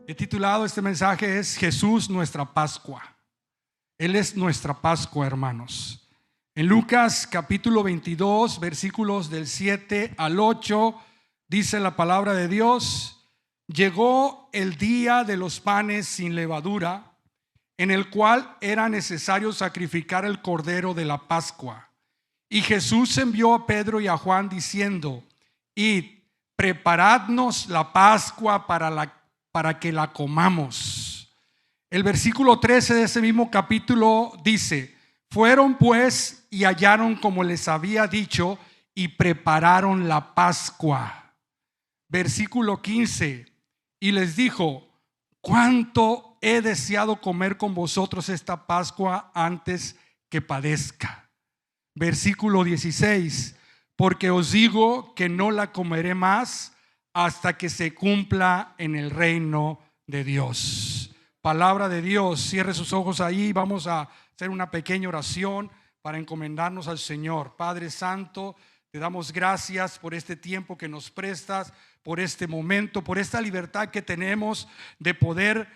He titulado este mensaje es Jesús nuestra Pascua. Él es nuestra Pascua, hermanos. En Lucas capítulo 22, versículos del 7 al 8, dice la palabra de Dios: llegó el día de los panes sin levadura, en el cual era necesario sacrificar el cordero de la Pascua. Y Jesús envió a Pedro y a Juan diciendo: id, preparadnos la Pascua para que la comamos. El versículo 13 de ese mismo capítulo dice: fueron pues y hallaron como les había dicho y prepararon la Pascua. Versículo 15: y les dijo: cuánto he deseado comer con vosotros esta Pascua antes que padezca. Versículo 16: porque os digo que no la comeré más hasta que se cumpla en el reino de Dios. Palabra de Dios. Cierre sus ojos ahí. Vamos a hacer una pequeña oración para encomendarnos al Señor. Padre Santo, te damos gracias por este tiempo que nos prestas, por este momento, por esta libertad que tenemos de poder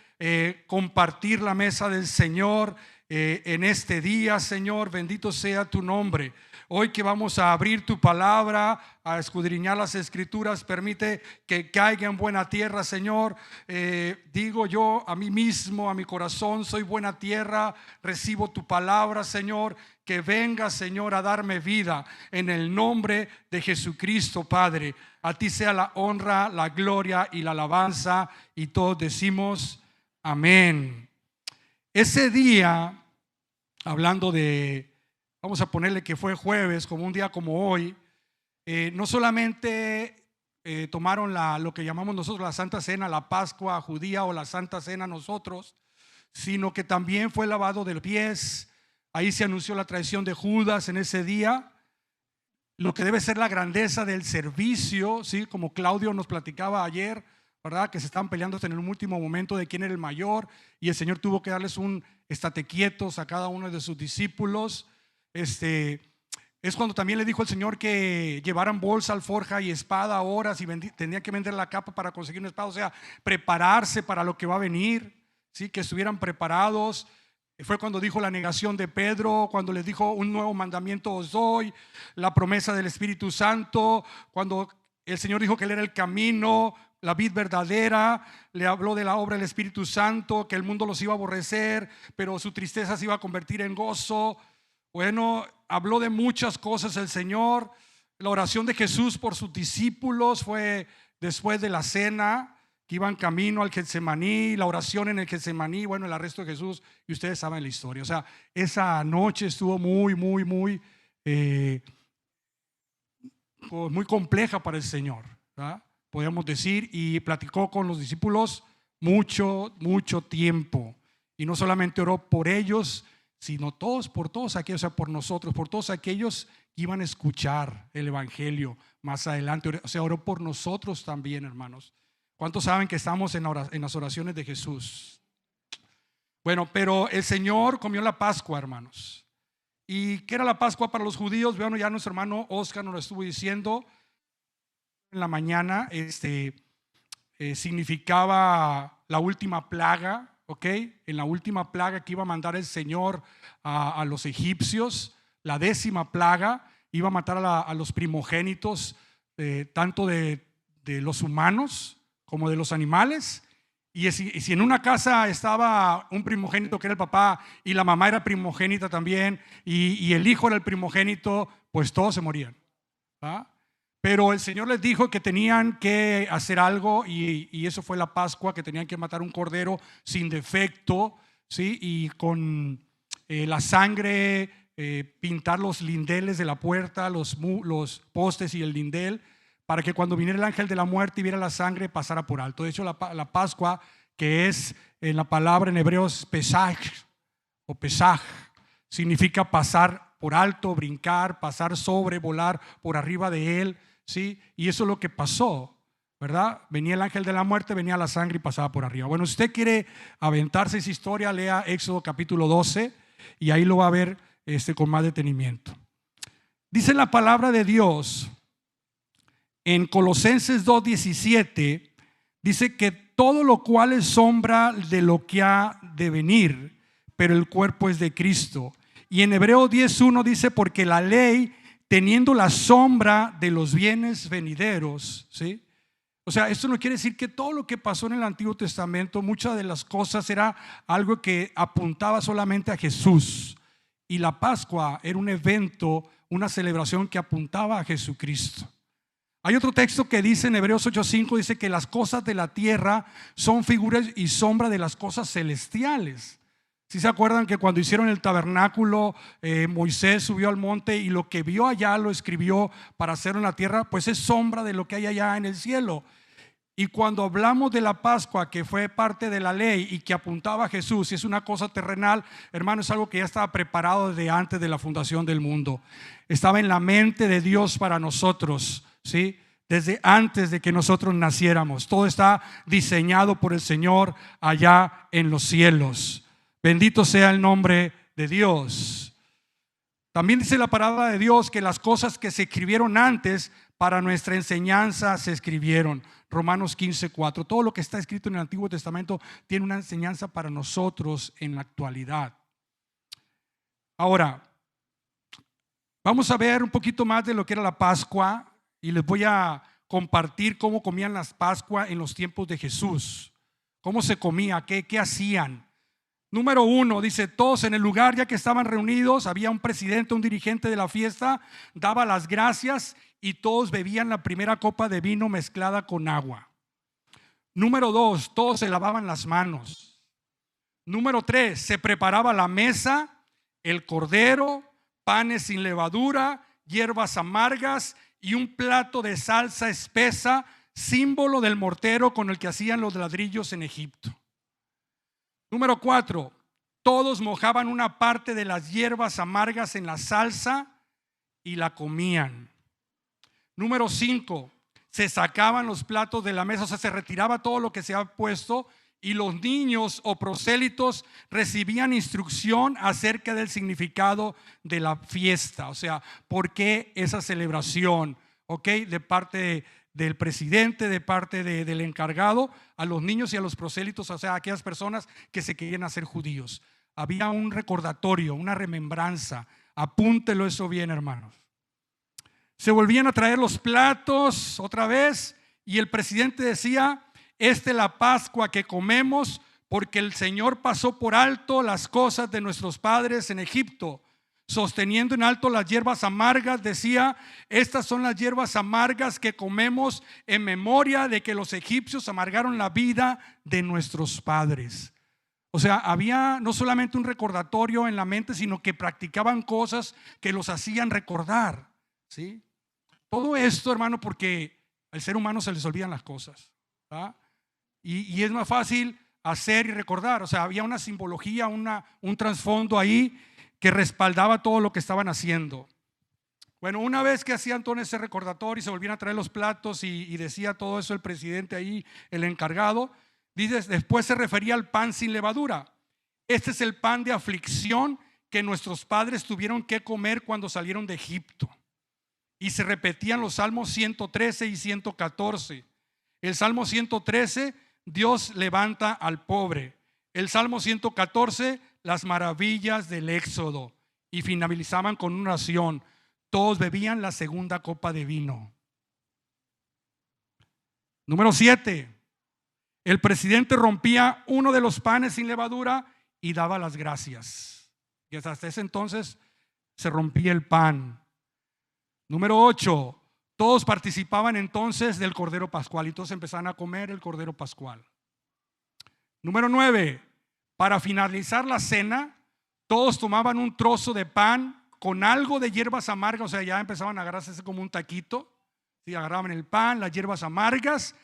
compartir la mesa del Señor en este día. Señor, bendito sea tu nombre. Hoy que vamos a abrir tu palabra, a escudriñar las escrituras, permite que caiga en buena tierra, Señor. Digo yo a mí mismo, a mi corazón: soy buena tierra, recibo tu palabra, Señor. Que venga, Señor, a darme vida en el nombre de Jesucristo, Padre. A ti sea la honra, la gloria y la alabanza, y todos decimos amén. Ese día, hablando de, vamos a ponerle que fue jueves, como un día como hoy, no solamente tomaron lo que llamamos nosotros la Santa Cena, la Pascua judía o la Santa Cena nosotros, sino que también fue lavado de pies. Ahí se anunció la traición de Judas en ese día, lo que debe ser la grandeza del servicio, ¿sí? Como Claudio nos platicaba ayer, ¿verdad? Que se estaban peleando en el último momento de quién era el mayor, y el Señor tuvo que darles un estate quietos a cada uno de sus discípulos. Es cuando también le dijo el Señor que llevaran bolsa, alforja y espada, horas, y tenían que vender la capa para conseguir una espada. O sea, prepararse para lo que va a venir, ¿sí? Que estuvieran preparados. Fue cuando dijo la negación de Pedro, cuando les dijo: un nuevo mandamiento os doy, la promesa del Espíritu Santo, cuando el Señor dijo que Él era el camino, la vid verdadera. Le habló de la obra del Espíritu Santo, que el mundo los iba a aborrecer, pero su tristeza se iba a convertir en gozo. Bueno, habló de muchas cosas el Señor. La oración de Jesús por sus discípulos fue después de la cena, que iban camino al Getsemaní, la oración en el Getsemaní, bueno, el arresto de Jesús, y ustedes saben la historia. O sea, esa noche estuvo muy compleja para el Señor, ¿verdad? Podríamos decir, y platicó con los discípulos mucho tiempo, y no solamente oró por ellos, sino por todos aquellos, o sea, por nosotros, por todos aquellos que iban a escuchar el evangelio más adelante. O sea, oró por nosotros también, hermanos. ¿Cuántos saben que estamos en las oraciones de Jesús? Bueno, pero el Señor comió la Pascua, hermanos. ¿Y qué era la Pascua para los judíos? Bueno, ya nuestro hermano Oscar nos lo estuvo diciendo en la mañana. Significaba la última plaga, ¿ok? En la última plaga que iba a mandar el Señor a los egipcios, la 10ª plaga, iba a matar a los primogénitos, tanto de los humanos como de los animales. Y si en una casa estaba un primogénito que era el papá, y la mamá era primogénita también, y el hijo era el primogénito, pues todos se morían, ¿verdad? Pero el Señor les dijo que tenían que hacer algo, y eso fue la Pascua, que tenían que matar un cordero sin defecto, ¿sí? Y con la sangre pintar los lindeles de la puerta, los postes y el lindel, para que cuando viniera el ángel de la muerte y viera la sangre, pasara por alto. De hecho, la Pascua, que es en la palabra en hebreo Pesaj o Pesaj, significa pasar por alto, brincar, pasar sobre, volar por arriba de él, ¿sí? Y eso es lo que pasó, ¿verdad? Venía el ángel de la muerte, venía la sangre y pasaba por arriba. Bueno, si usted quiere aventarse esa historia, lea Éxodo capítulo 12 y ahí lo va a ver con más detenimiento. Dice la palabra de Dios en Colosenses 2:17, dice que todo lo cual es sombra de lo que ha de venir, pero el cuerpo es de Cristo. Y en Hebreos 10:1 dice, porque la ley, teniendo la sombra de los bienes venideros, ¿sí? O sea, esto no quiere decir que todo lo que pasó en el Antiguo Testamento, muchas de las cosas era algo que apuntaba solamente a Jesús. Y la Pascua era un evento, una celebración que apuntaba a Jesucristo. Hay otro texto que dice en Hebreos 8:5, dice que las cosas de la tierra son figuras y sombra de las cosas celestiales. Si se acuerdan que cuando hicieron el tabernáculo, Moisés subió al monte y lo que vio allá lo escribió para hacerlo en la tierra, pues es sombra de lo que hay allá en el cielo. Y cuando hablamos de la Pascua, que fue parte de la ley y que apuntaba a Jesús, y es una cosa terrenal, hermano, es algo que ya estaba preparado desde antes de la fundación del mundo. Estaba en la mente de Dios para nosotros, ¿sí? Desde antes de que nosotros naciéramos. Todo está diseñado por el Señor allá en los cielos. Bendito sea el nombre de Dios. También dice la palabra de Dios que las cosas que se escribieron antes para nuestra enseñanza se escribieron. Romanos 15:4. Todo lo que está escrito en el Antiguo Testamento tiene una enseñanza para nosotros en la actualidad. Ahora, vamos a ver un poquito más de lo que era la Pascua y les voy a compartir cómo comían las Pascuas en los tiempos de Jesús. Cómo se comía, qué hacían. Número 1, dice, todos en el lugar ya que estaban reunidos, había un presidente, un dirigente de la fiesta, daba las gracias y todos bebían la primera copa de vino mezclada con agua. Número 2, todos se lavaban las manos. Número 3, se preparaba la mesa, el cordero, panes sin levadura, hierbas amargas y un plato de salsa espesa, símbolo del mortero con el que hacían los ladrillos en Egipto. Número 4, todos mojaban una parte de las hierbas amargas en la salsa y la comían. Número 5, se sacaban los platos de la mesa, o sea, se retiraba todo lo que se había puesto y los niños o prosélitos recibían instrucción acerca del significado de la fiesta, o sea, por qué esa celebración, ¿ok? De parte del presidente, de parte del encargado, a los niños y a los prosélitos, o sea, a aquellas personas que se querían hacer judíos. Había un recordatorio, una remembranza. Apúntelo eso bien, hermanos. Se volvían a traer los platos otra vez y el presidente decía, esta es la Pascua que comemos porque el Señor pasó por alto las cosas de nuestros padres en Egipto, sosteniendo en alto las hierbas amargas, decía, estas son las hierbas amargas que comemos en memoria de que los egipcios amargaron la vida de nuestros padres. O sea, había no solamente un recordatorio en la mente, sino que practicaban cosas que los hacían recordar, ¿sí? Todo esto, hermano, porque al ser humano se les olvidan las cosas, ¿verdad? Y es más fácil hacer y recordar. O sea, había una simbología, un trasfondo ahí que respaldaba todo lo que estaban haciendo. Bueno, una vez que hacían todo ese recordatorio y se volvían a traer los platos y decía todo eso el presidente ahí, el encargado, dice, después se refería al pan sin levadura. Este es el pan de aflicción que nuestros padres tuvieron que comer cuando salieron de Egipto. Y se repetían los salmos 113 y 114. El salmo 113, Dios levanta al pobre. El salmo 114, las maravillas del Éxodo. Y finalizaban con una oración. Todos bebían la segunda copa de vino. Número 7, el presidente rompía uno de los panes sin levadura y daba las gracias. Y hasta ese entonces se rompía el pan. Número 8, todos participaban entonces del Cordero Pascual y todos empezaban a comer el Cordero Pascual. Número 9, para finalizar la cena, todos tomaban un trozo de pan con algo de hierbas amargas, o sea, ya empezaban a agarrarse como un taquito, ¿sí? Agarraban el pan, las hierbas amargas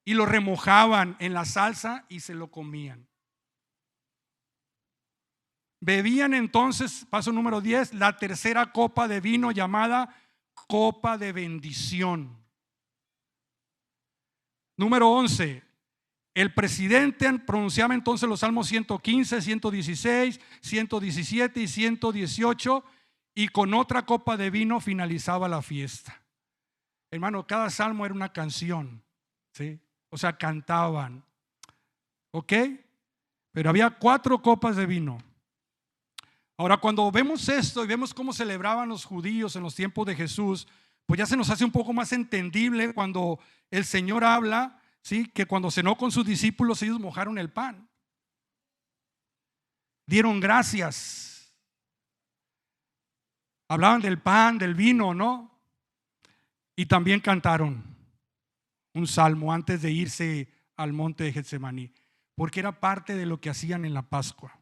y lo remojaban en la salsa y se lo comían. Bebían entonces, paso número 10, la tercera copa de vino llamada copa de bendición. Número 11, el presidente pronunciaba entonces los salmos 115, 116, 117 y 118 y con otra copa de vino finalizaba la fiesta. Hermano, cada salmo era una canción, ¿sí? O sea, cantaban. ¿ok? Pero había 4 copas de vino. Ahora, cuando vemos esto y vemos cómo celebraban los judíos en los tiempos de Jesús, pues ya se nos hace un poco más entendible cuando el Señor habla, ¿sí? Que cuando cenó con sus discípulos ellos mojaron el pan, dieron gracias, hablaban del pan, del vino, ¿no? Y también cantaron un salmo antes de irse al monte de Getsemaní, porque era parte de lo que hacían en la Pascua.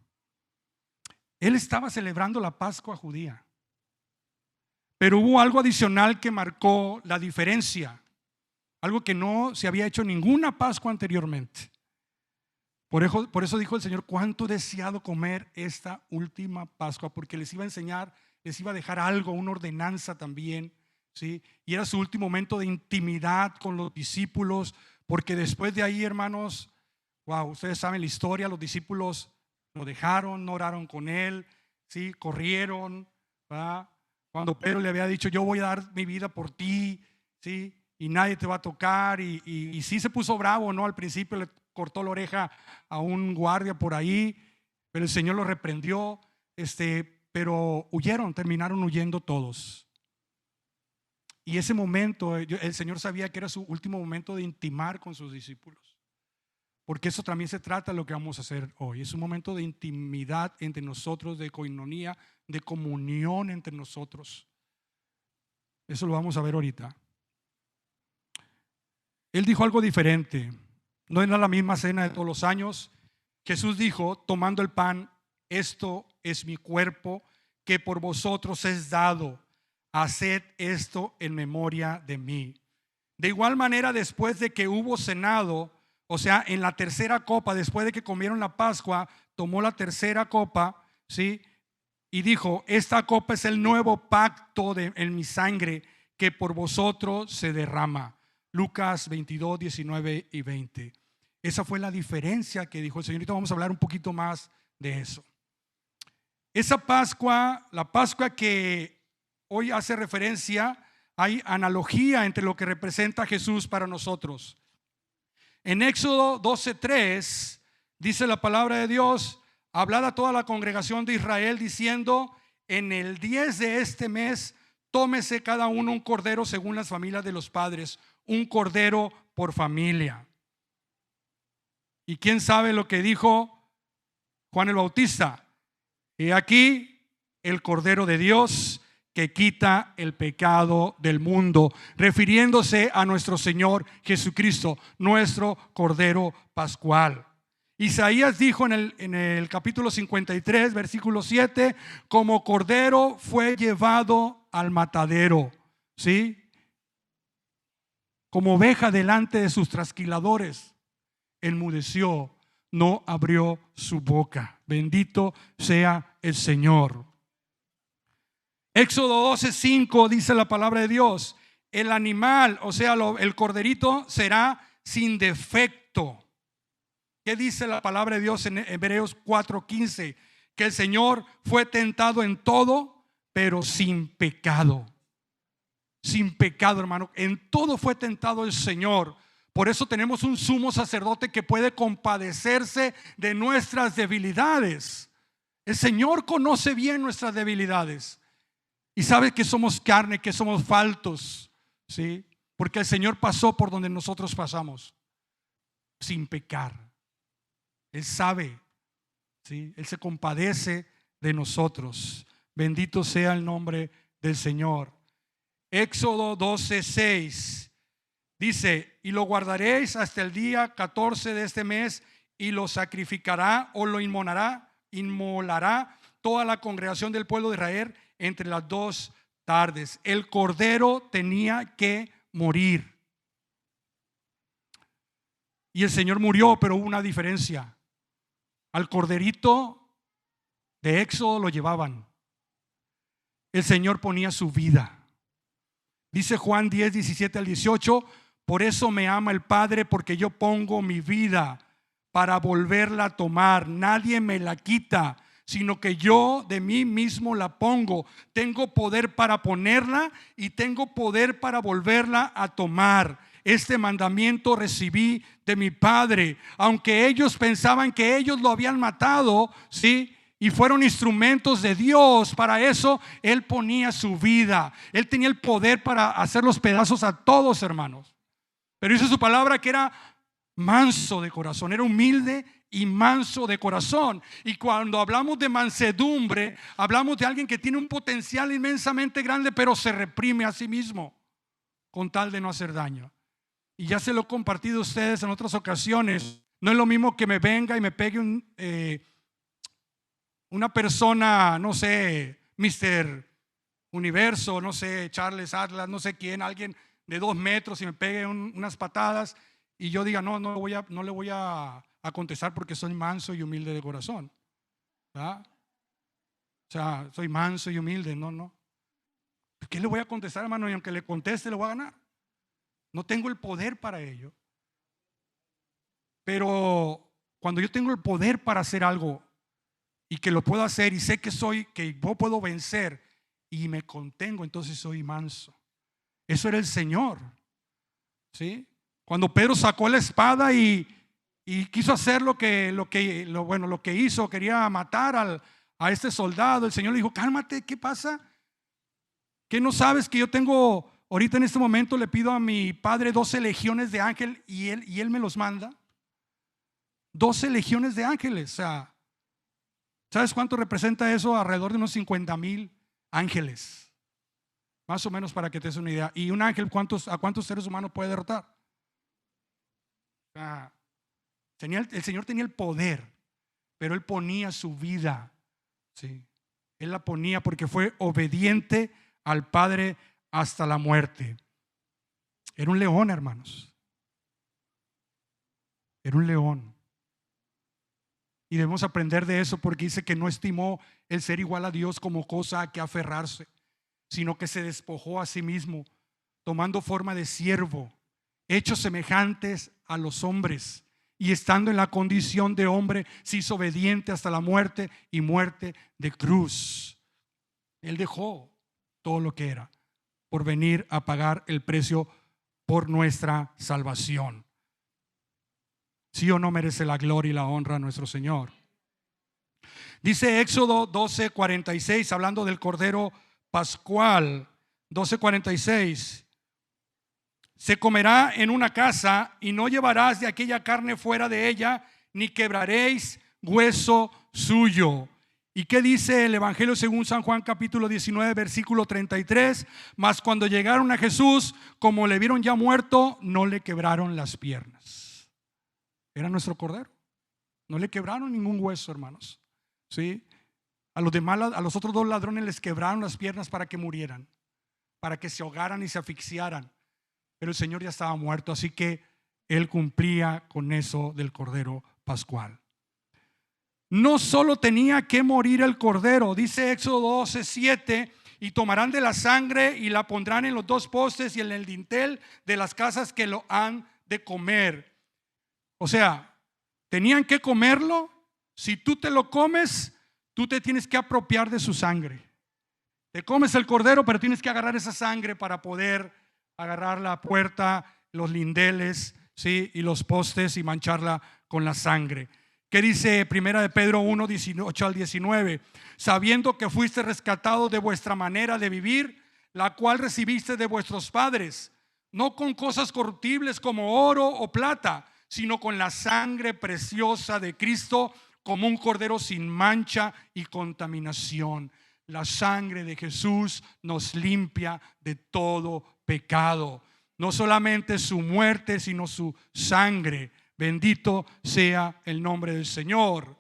Él estaba celebrando la Pascua judía, pero hubo algo adicional que marcó la diferencia, algo que no se había hecho en ninguna Pascua anteriormente. Por eso dijo el Señor: cuánto he deseado comer esta última Pascua, porque les iba a enseñar, les iba a dejar algo, una ordenanza también, ¿sí? Y era su último momento de intimidad con los discípulos, porque después de ahí, hermanos, wow, ustedes saben la historia, los discípulos lo dejaron, no oraron con él, ¿sí? Corrieron, ¿verdad? Cuando Pedro le había dicho: yo voy a dar mi vida por ti, ¿sí? Y nadie te va a tocar, y sí se puso bravo, ¿no? Al principio le cortó la oreja a un guardia por ahí, pero el Señor lo reprendió, pero huyeron, terminaron huyendo todos. Y ese momento, el Señor sabía que era su último momento de intimar con sus discípulos, porque eso también se trata de lo que vamos a hacer hoy. Es un momento de intimidad entre nosotros, de koinonía, de comunión entre nosotros. Eso lo vamos a ver ahorita. Él dijo algo diferente. No era la misma cena de todos los años. Jesús dijo, tomando el pan: esto es mi cuerpo que por vosotros es dado. Haced esto en memoria de mí. De igual manera, después de que hubo cenado, o sea, en la tercera copa, después de que comieron la Pascua, tomó la tercera copa, ¿sí? Y dijo: esta copa es el nuevo pacto en mi sangre, que por vosotros se derrama. Lucas 22, 19 y 20. Esa fue la diferencia que dijo el Señor. Ahorita vamos a hablar un poquito más de eso. Esa Pascua, la Pascua que hoy hace referencia, hay analogía entre lo que representa Jesús para nosotros. En Éxodo 12:3 dice la palabra de Dios: hablad a toda la congregación de Israel diciendo: en el 10 de este mes tómese cada uno un cordero según las familias de los padres, un cordero por familia. ¿Y quién sabe lo que dijo Juan el Bautista? He aquí el Cordero de Dios que quita el pecado del mundo, refiriéndose a nuestro Señor Jesucristo, nuestro Cordero Pascual. Isaías dijo en el capítulo 53, versículo 7: como cordero fue llevado al matadero, ¿sí? Como oveja delante de sus trasquiladores, enmudeció, no abrió su boca. Bendito sea el Señor. Éxodo 12:5 dice la palabra de Dios: el animal, o sea, el corderito, será sin defecto. ¿Qué dice la palabra de Dios en Hebreos 4:15? Que el Señor fue tentado en todo, pero sin pecado. Sin pecado, hermano. En todo fue tentado el Señor. Por eso tenemos un sumo sacerdote que puede compadecerse de nuestras debilidades. El Señor conoce bien nuestras debilidades y sabe que somos carne, que somos faltos, ¿sí? Porque el Señor pasó por donde nosotros pasamos sin pecar. Él sabe, ¿sí? Él se compadece de nosotros. Bendito sea el nombre del Señor. Éxodo 12:6 dice: y lo guardaréis hasta el día 14 de este mes, y lo sacrificará o lo inmolará toda la congregación del pueblo de Israel entre las 2 tardes. El cordero tenía que morir. Y el Señor murió, pero hubo una diferencia. Al corderito de Éxodo lo llevaban. El Señor ponía su vida. Dice Juan 10, 17 al 18: por eso me ama el Padre, porque yo pongo mi vida para volverla a tomar. Nadie me la quita, sino que yo de mí mismo la pongo. Tengo poder para ponerla y tengo poder para volverla a tomar. este mandamiento recibí de mi Padre. Aunque ellos pensaban que ellos lo habían matado, ¿sí?, y fueron instrumentos de Dios para eso, Él ponía su vida. Él tenía el poder para hacer los pedazos a todos, hermanos. Pero dice su palabra que era manso de corazón, era humilde y manso de corazón. Y cuando hablamos de mansedumbre, hablamos de alguien que tiene un potencial inmensamente grande, pero se reprime a sí mismo con tal de no hacer daño. Y ya se lo he compartido a ustedes en otras ocasiones. No es lo mismo que me venga y me pegue una persona, no sé, Mr. Universo, no sé, Charles Atlas, no sé quién, alguien de 2 metros y me pegue unas patadas y yo diga, no le voy a contestar porque soy manso y humilde de corazón, ¿verdad? O sea, soy manso y humilde, no. ¿Qué le voy a contestar, hermano? Y aunque le conteste, le voy a ganar. No tengo el poder para ello. Pero cuando yo tengo el poder para hacer algo y que lo puedo hacer y sé que yo puedo vencer y me contengo, entonces soy manso. Eso era el Señor, ¿sí? Cuando Pedro sacó la espada y quiso hacer lo que hizo, quería matar a este soldado, el Señor le dijo, cálmate, ¿qué pasa? ¿Qué no sabes que yo tengo ahorita en este momento? Le pido a mi Padre 12 legiones de ángeles y él me los manda. 12 legiones de ángeles. O sea, ¿sabes cuánto representa eso? Alrededor de unos 50,000 ángeles, más o menos, para que te des una idea. Y un ángel, ¿a cuántos seres humanos puede derrotar? O sea, el Señor tenía el poder, pero Él ponía su vida, ¿sí? Él la ponía porque fue obediente al Padre hasta la muerte. Era un león, hermanos. Era un león. Y debemos aprender de eso porque dice que no estimó el ser igual a Dios como cosa a que aferrarse, sino que se despojó a sí mismo, tomando forma de siervo, hechos semejantes a los hombres, y estando en la condición de hombre, se hizo obediente hasta la muerte y muerte de cruz. Él dejó todo lo que era por venir a pagar el precio por nuestra salvación. ¿Sí o no merece la gloria y la honra a nuestro Señor? Dice Éxodo 12:46, hablando del Cordero Pascual, 12:46: se comerá en una casa y no llevarás de aquella carne fuera de ella, ni quebraréis hueso suyo. ¿Y qué dice el Evangelio según San Juan capítulo 19 versículo 33? Mas cuando llegaron a Jesús, como le vieron ya muerto, no le quebraron las piernas. Era nuestro Cordero. No le quebraron ningún hueso, hermanos, ¿sí? A los otros 2 ladrones les quebraron las piernas para que murieran, para que se ahogaran y se asfixiaran. Pero el Señor ya estaba muerto, así que Él cumplía con eso del Cordero Pascual. No solo tenía que morir el Cordero, dice Éxodo 12:7, y tomarán de la sangre y la pondrán en los 2 postes y en el dintel de las casas que lo han de comer. O sea, tenían que comerlo. Si tú te lo comes, tú te tienes que apropiar de su sangre. Te comes el Cordero, pero tienes que agarrar esa sangre para poder agarrar la puerta, los lindeles, ¿sí?, y los postes y mancharla con la sangre. ¿Qué dice Primera de Pedro 1:18 al 19? Sabiendo que fuiste rescatados de vuestra manera de vivir, la cual recibiste de vuestros padres, no con cosas corruptibles como oro o plata, sino con la sangre preciosa de Cristo, como un cordero sin mancha y contaminación. La sangre de Jesús nos limpia de todo pecado. No solamente su muerte, sino su sangre. Bendito sea el nombre del Señor.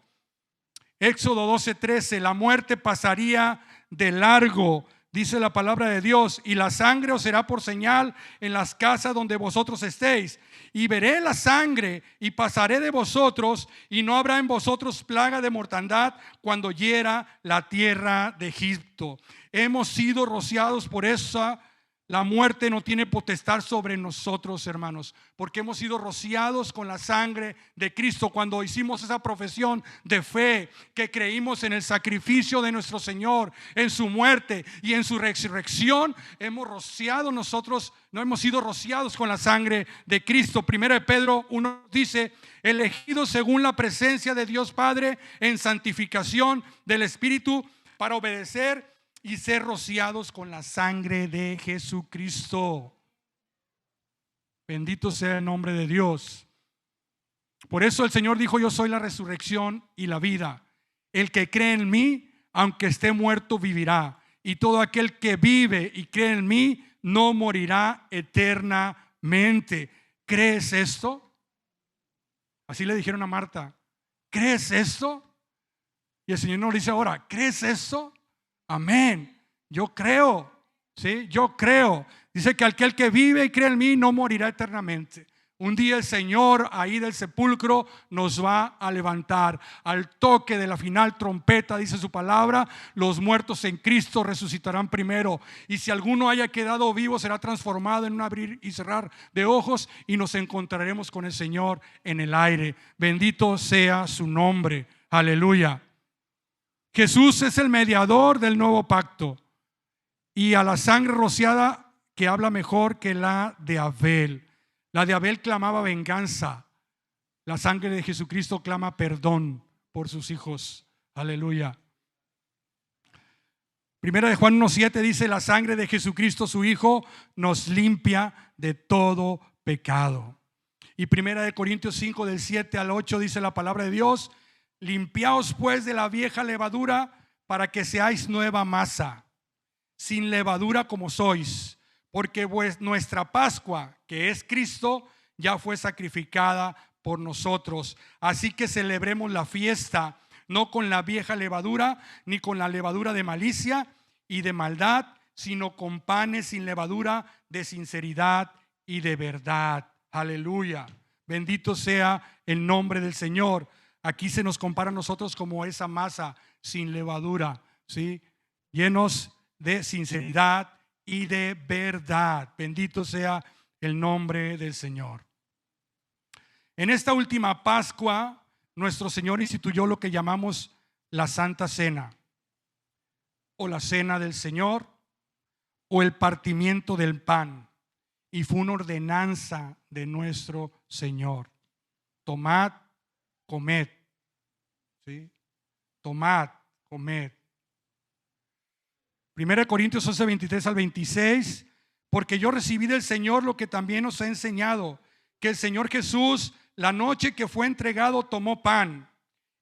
Éxodo 12:13: la muerte pasaría de largo, dice la palabra de Dios, y la sangre os será por señal en las casas donde vosotros estéis. Y veré la sangre y pasaré de vosotros, y no habrá en vosotros plaga de mortandad cuando hiera la tierra de Egipto. Hemos sido rociados por esa La muerte no tiene potestad sobre nosotros, hermanos, porque hemos sido rociados con la sangre de Cristo. Cuando hicimos esa profesión de fe, que creímos en el sacrificio de nuestro Señor, en su muerte y en su resurrección, hemos rociado nosotros, no hemos sido rociados con la sangre de Cristo. Primero de Pedro 1 dice: elegidos según la presencia de Dios Padre en santificación del Espíritu, para obedecer y ser rociados con la sangre de Jesucristo. Bendito sea el nombre de Dios. Por eso el Señor dijo: yo soy la resurrección y la vida. El que cree en mí, aunque esté muerto, vivirá. Y todo aquel que vive y cree en mí no morirá eternamente. ¿Crees esto? Así le dijeron a Marta: ¿crees esto? Y el Señor nos dice ahora: ¿crees esto? Amén. Yo creo. ¿Sí? Yo creo. Dice que aquel que vive y cree en mí no morirá eternamente. Un día el Señor ahí del sepulcro nos va a levantar. Al toque de la final trompeta, dice su palabra, los muertos en Cristo resucitarán primero. Y si alguno haya quedado vivo, será transformado en un abrir y cerrar de ojos, y nos encontraremos con el Señor en el aire. Bendito sea su nombre. Aleluya. Jesús es el mediador del nuevo pacto, y a la sangre rociada que habla mejor que la de Abel. La de Abel clamaba venganza. La sangre de Jesucristo clama perdón por sus hijos. Aleluya. Primera de Juan 1:7 dice: la sangre de Jesucristo su Hijo nos limpia de todo pecado. Y Primera de Corintios 5 del 7 al 8 dice la palabra de Dios: limpiaos pues de la vieja levadura, para que seáis nueva masa, sin levadura como sois, porque nuestra Pascua, que es Cristo, ya fue sacrificada por nosotros. Así que celebremos la fiesta, no con la vieja levadura, ni con la levadura de malicia y de maldad, sino con panes sin levadura, de sinceridad y de verdad. Aleluya. Bendito sea el nombre del Señor. Aquí se nos compara a nosotros como esa masa sin levadura, ¿sí? Llenos de sinceridad y de verdad. Bendito sea el nombre del Señor. En esta última Pascua, nuestro Señor instituyó lo que llamamos la Santa Cena, o la Cena del Señor, o el partimiento del pan. Y fue una ordenanza de nuestro Señor: tomad, comed. ¿Sí? Tomad, comed. 1 Corintios 11, 23 al 26: porque yo recibí del Señor lo que también os he enseñado, que el Señor Jesús, la noche que fue entregado, tomó pan,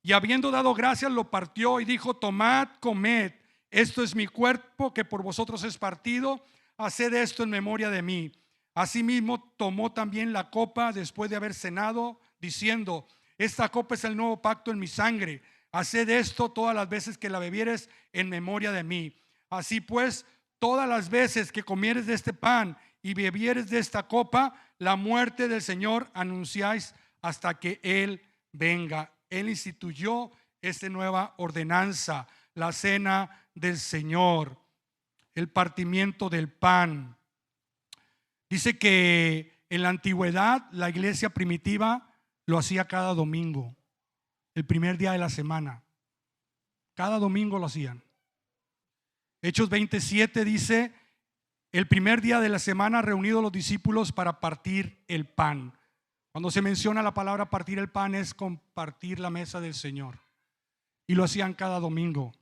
y habiendo dado gracias, lo partió y dijo: tomad, comed, esto es mi cuerpo que por vosotros es partido, haced esto en memoria de mí. Asimismo tomó también la copa después de haber cenado, diciendo: esta copa es el nuevo pacto en mi sangre, haced esto todas las veces que la bebieres en memoria de mí. Así pues, todas las veces que comieres de este pan y bebieres de esta copa, la muerte del Señor anunciáis hasta que Él venga. Él instituyó esta nueva ordenanza, la cena del Señor, el partimiento del pan. Dice que en la antigüedad la iglesia primitiva lo hacía cada domingo, el primer día de la semana. Cada domingo lo hacían. Hechos 27 dice: el primer día de la semana reunidos los discípulos para partir el pan. Cuando se menciona la palabra partir el pan, es compartir la mesa del Señor. Y lo hacían cada domingo.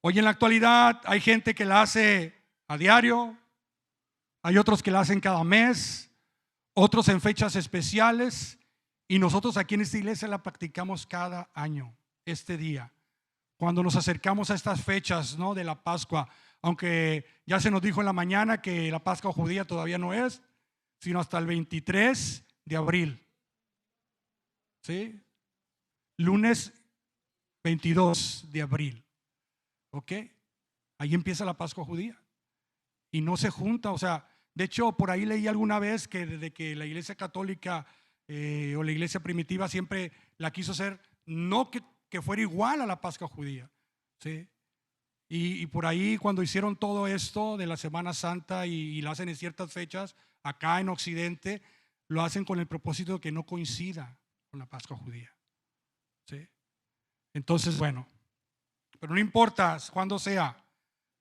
Hoy en la actualidad hay gente que la hace a diario, hay otros que la hacen cada mes, otros en fechas especiales, y nosotros aquí en esta iglesia la practicamos cada año, este día, cuando nos acercamos a estas fechas, ¿no?, de la Pascua. Aunque ya se nos dijo en la mañana que la Pascua judía todavía no es, sino hasta el 23 de abril. ¿Sí? Lunes 22 de abril. ¿Ok? Ahí empieza la Pascua judía. Y no se junta, o sea, de hecho por ahí leí alguna vez que desde que la iglesia católica o la iglesia primitiva siempre la quiso hacer, no que fuera igual a la Pascua judía, ¿sí? Y por ahí cuando hicieron todo esto de la Semana Santa y lo hacen en ciertas fechas, acá en Occidente, lo hacen con el propósito de que no coincida con la Pascua judía. ¿Sí? Entonces, bueno, pero no importa cuándo sea,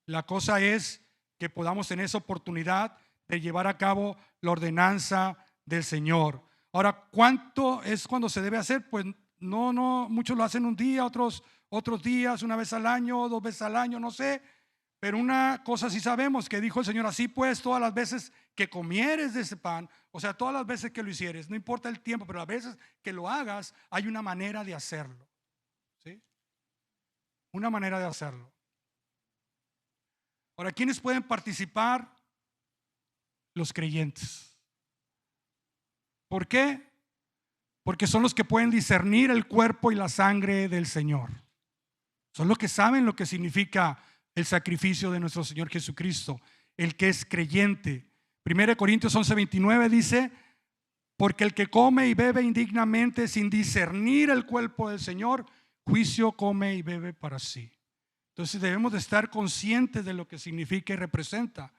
la cosa es que podamos tener esa oportunidad de llevar a cabo la ordenanza del Señor. Ahora, ¿cuánto es cuando se debe hacer? Pues no, muchos lo hacen un día, otros días, una vez al año, 2 veces al año, no sé. Pero una cosa sí sabemos, que dijo el Señor: así pues, todas las veces que comieres de ese pan, o sea, todas las veces que lo hicieres, no importa el tiempo, pero las veces que lo hagas, hay una manera de hacerlo. ¿Sí? Una manera de hacerlo. Ahora, ¿quiénes pueden participar? Los creyentes. ¿Por qué? Porque son los que pueden discernir el cuerpo y la sangre del Señor. Son los que saben lo que significa el sacrificio de nuestro Señor Jesucristo, el que es creyente. 1 Corintios 11:29 dice: porque el que come y bebe indignamente sin discernir el cuerpo del Señor, juicio come y bebe para sí. Entonces debemos de estar conscientes de lo que significa y representa.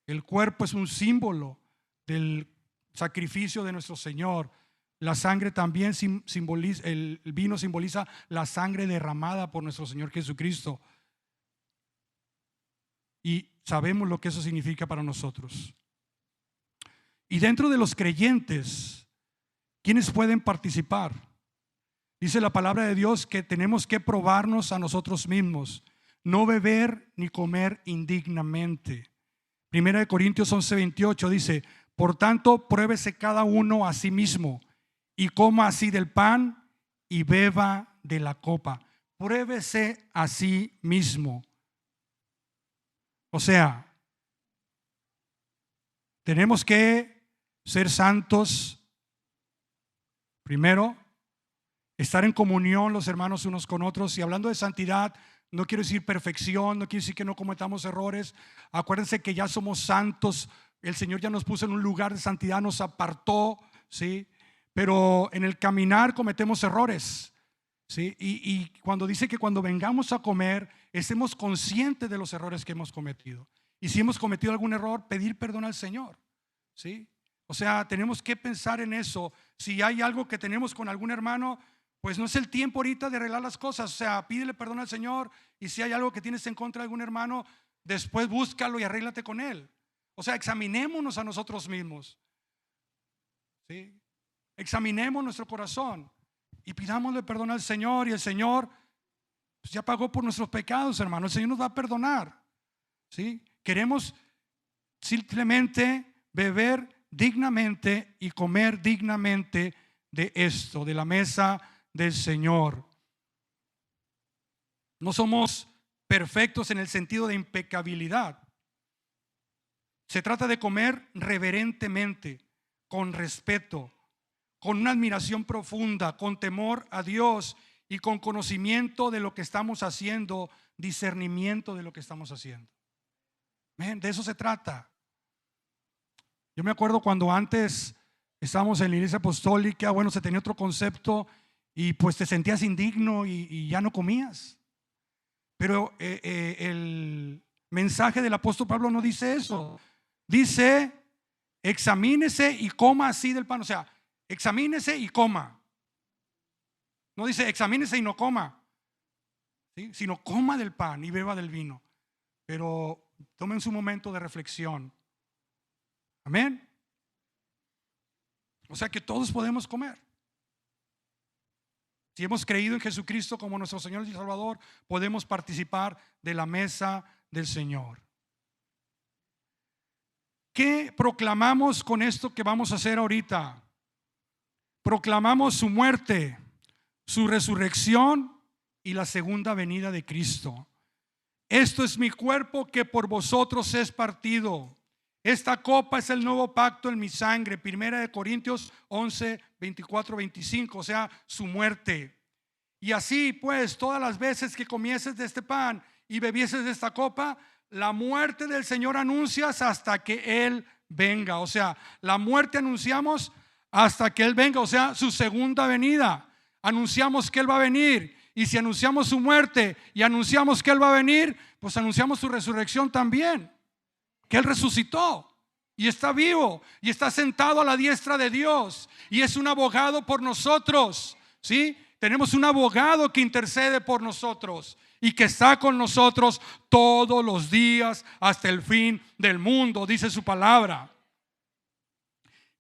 El cuerpo es un símbolo del sacrificio de nuestro Señor. La sangre también simboliza, el vino simboliza la sangre derramada por nuestro Señor Jesucristo. Y sabemos lo que eso significa para nosotros. Y dentro de los creyentes, ¿quiénes pueden participar? Dice la palabra de Dios que tenemos que probarnos a nosotros mismos, no beber ni comer indignamente. 1 Corintios 11:28 dice: por tanto, pruébese cada uno a sí mismo y coma así del pan y beba de la copa. Pruébese a sí mismo. O sea, tenemos que ser santos primero, estar en comunión los hermanos unos con otros. Y hablando de santidad, no quiero decir perfección, no quiero decir que no cometamos errores. Acuérdense que ya somos santos. El Señor ya nos puso en un lugar de santidad, nos apartó, ¿sí? Pero en el caminar cometemos errores, ¿sí? Y cuando dice que cuando vengamos a comer, estemos conscientes de los errores que hemos cometido. Y si hemos cometido algún error, pedir perdón al Señor, ¿sí? O sea, tenemos que pensar en eso. Si hay algo que tenemos con algún hermano, pues no es el tiempo ahorita de arreglar las cosas. O sea, pídele perdón al Señor. Y si hay algo que tienes en contra de algún hermano, después búscalo y arréglate con él. O sea, examinémonos a nosotros mismos, ¿sí? Examinemos nuestro corazón y pidámosle perdón al Señor. Y el Señor pues ya pagó por nuestros pecados, hermano. El Señor nos va a perdonar, ¿sí? Queremos simplemente beber dignamente y comer dignamente de esto, de la mesa del Señor. No somos perfectos en el sentido de impecabilidad. Se trata de comer reverentemente, con respeto, con una admiración profunda, con temor a Dios y con conocimiento de lo que estamos haciendo, discernimiento de lo que estamos haciendo. De eso se trata. Yo me acuerdo cuando antes estábamos en la iglesia apostólica, bueno, se tenía otro concepto y pues te sentías indigno y ya no comías. Pero el mensaje del apóstol Pablo no dice eso. Dice: examínese y coma así del pan. O sea, examínese y coma. No dice examínese y no coma, ¿sí? Sino coma del pan y beba del vino. Pero tomen su momento de reflexión. Amén. O sea que todos podemos comer. Si hemos creído en Jesucristo como nuestro Señor y Salvador, podemos participar de la mesa del Señor. ¿Qué proclamamos con esto que vamos a hacer ahorita? Proclamamos su muerte, su resurrección y la segunda venida de Cristo. Esto es mi cuerpo que por vosotros es partido. Esta copa es el nuevo pacto en mi sangre. 1 Corintios 11, 24, 25. O sea, su muerte. Y así pues, todas las veces que comieses de este pan y bebieses de esta copa, la muerte del Señor anuncias hasta que Él venga. O sea, la muerte anunciamos hasta que Él venga. O sea, su segunda venida. Anunciamos que Él va a venir. Y si anunciamos su muerte y anunciamos que Él va a venir, pues anunciamos su resurrección también. Que Él resucitó y está vivo y está sentado a la diestra de Dios y es un abogado por nosotros, ¿sí? Tenemos un abogado que intercede por nosotros y que está con nosotros todos los días hasta el fin del mundo, dice su palabra.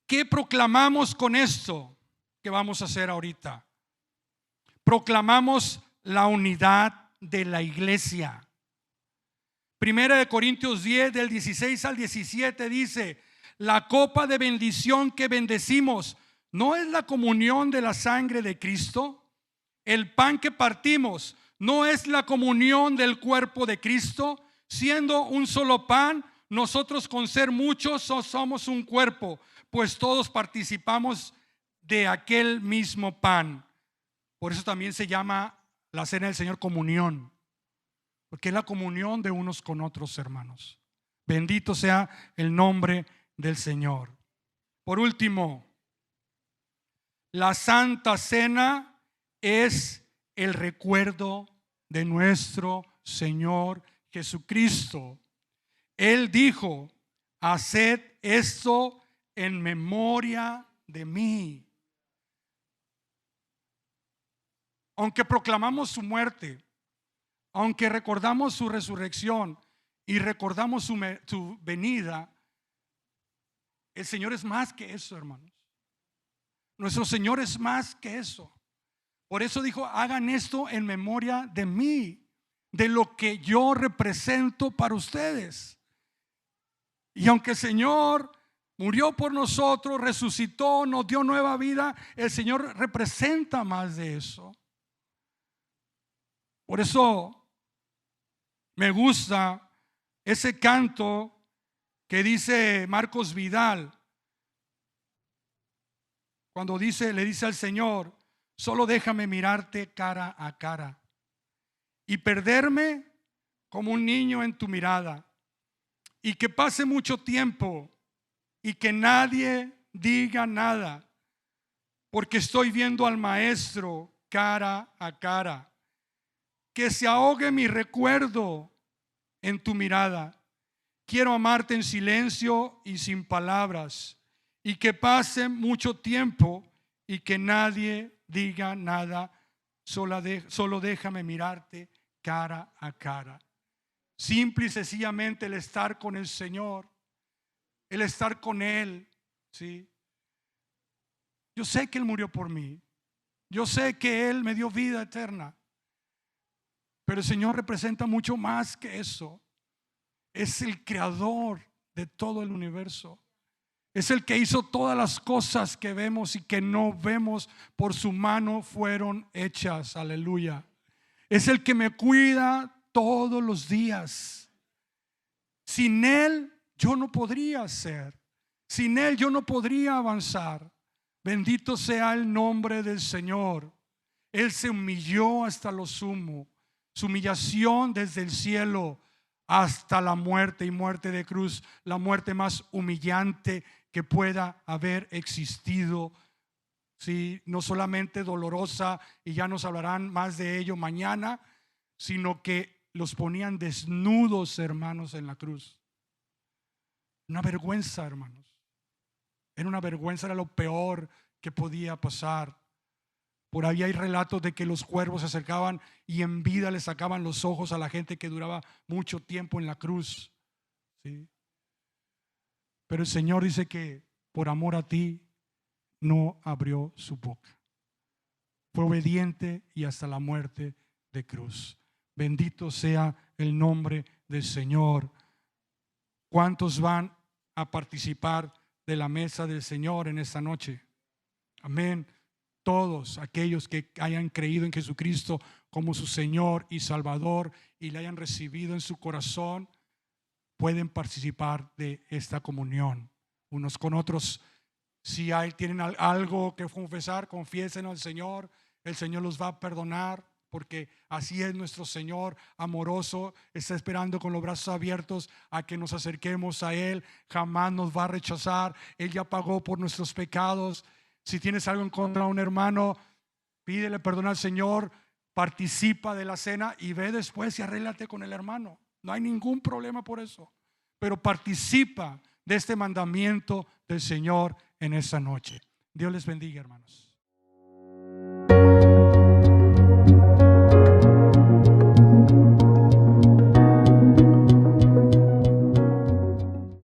¿Qué proclamamos con esto que vamos a hacer ahorita? Proclamamos la unidad de la iglesia. Primera de Corintios 10 del 16 al 17 dice: la copa de bendición que bendecimos ¿no es la comunión de la sangre de Cristo? El pan que partimos ¿no es la comunión del cuerpo de Cristo? Siendo un solo pan, nosotros con ser muchos somos un cuerpo, pues todos participamos de aquel mismo pan. Por eso también se llama la cena del Señor comunión, porque es la comunión de unos con otros, hermanos. Bendito sea el nombre del Señor. Por último, la Santa Cena es el recuerdo de nuestro Señor Jesucristo. Él dijo: haced esto en memoria de mí. Aunque proclamamos su muerte, aunque recordamos su resurrección y recordamos su venida, el Señor es más que eso, hermanos. Nuestro Señor es más que eso. Por eso dijo: hagan esto en memoria de mí, de lo que yo represento para ustedes. Y aunque el Señor murió por nosotros, resucitó, nos dio nueva vida, el Señor representa más de eso. Por eso me gusta ese canto que dice Marcos Vidal, cuando le dice al Señor: solo déjame mirarte cara a cara y perderme como un niño en tu mirada, y que pase mucho tiempo y que nadie diga nada, porque estoy viendo al Maestro cara a cara. Que se ahogue mi recuerdo en tu mirada. Quiero amarte en silencio y sin palabras, y que pase mucho tiempo y que nadie diga nada. Solo déjame mirarte cara a cara. Simple y sencillamente el estar con el Señor, el estar con Él, ¿sí? Yo sé que Él murió por mí, yo sé que Él me dio vida eterna, pero el Señor representa mucho más que eso. Es el creador de todo el universo. Es el que hizo todas las cosas que vemos y que no vemos, por su mano fueron hechas. Aleluya. Es el que me cuida todos los días. Sin Él yo no podría ser. Sin Él yo no podría avanzar. Bendito sea el nombre del Señor. Él se humilló hasta lo sumo. Su humillación desde el cielo hasta la muerte, y muerte de cruz, la muerte más humillante que pueda haber existido. Sí, no solamente dolorosa, y ya nos hablarán más de ello mañana, sino que los ponían desnudos, hermanos, en la cruz. Una vergüenza, hermanos. Era una vergüenza, era lo peor que podía pasar. Por ahí hay relatos de que los cuervos se acercaban y en vida le sacaban los ojos a la gente que duraba mucho tiempo en la cruz, ¿sí? Pero el Señor dice que por amor a ti no abrió su boca. Fue obediente y hasta la muerte de cruz. Bendito sea el nombre del Señor. ¿Cuántos van a participar de la mesa del Señor en esta noche? Amén. Todos aquellos que hayan creído en Jesucristo como su Señor y Salvador y le hayan recibido en su corazón, pueden participar de esta comunión unos con otros. Si tienen algo que confesar, confiesen al Señor. El Señor los va a perdonar, porque así es nuestro Señor amoroso. Está esperando con los brazos abiertos a que nos acerquemos a Él. Jamás nos va a rechazar. Él ya pagó por nuestros pecados. Si tienes algo en contra de un hermano, pídele perdón al Señor. participa de la cena y ve después y arréglate con el hermano. No hay ningún problema por eso. Pero participa de este mandamiento del Señor en esta noche. Dios les bendiga, hermanos.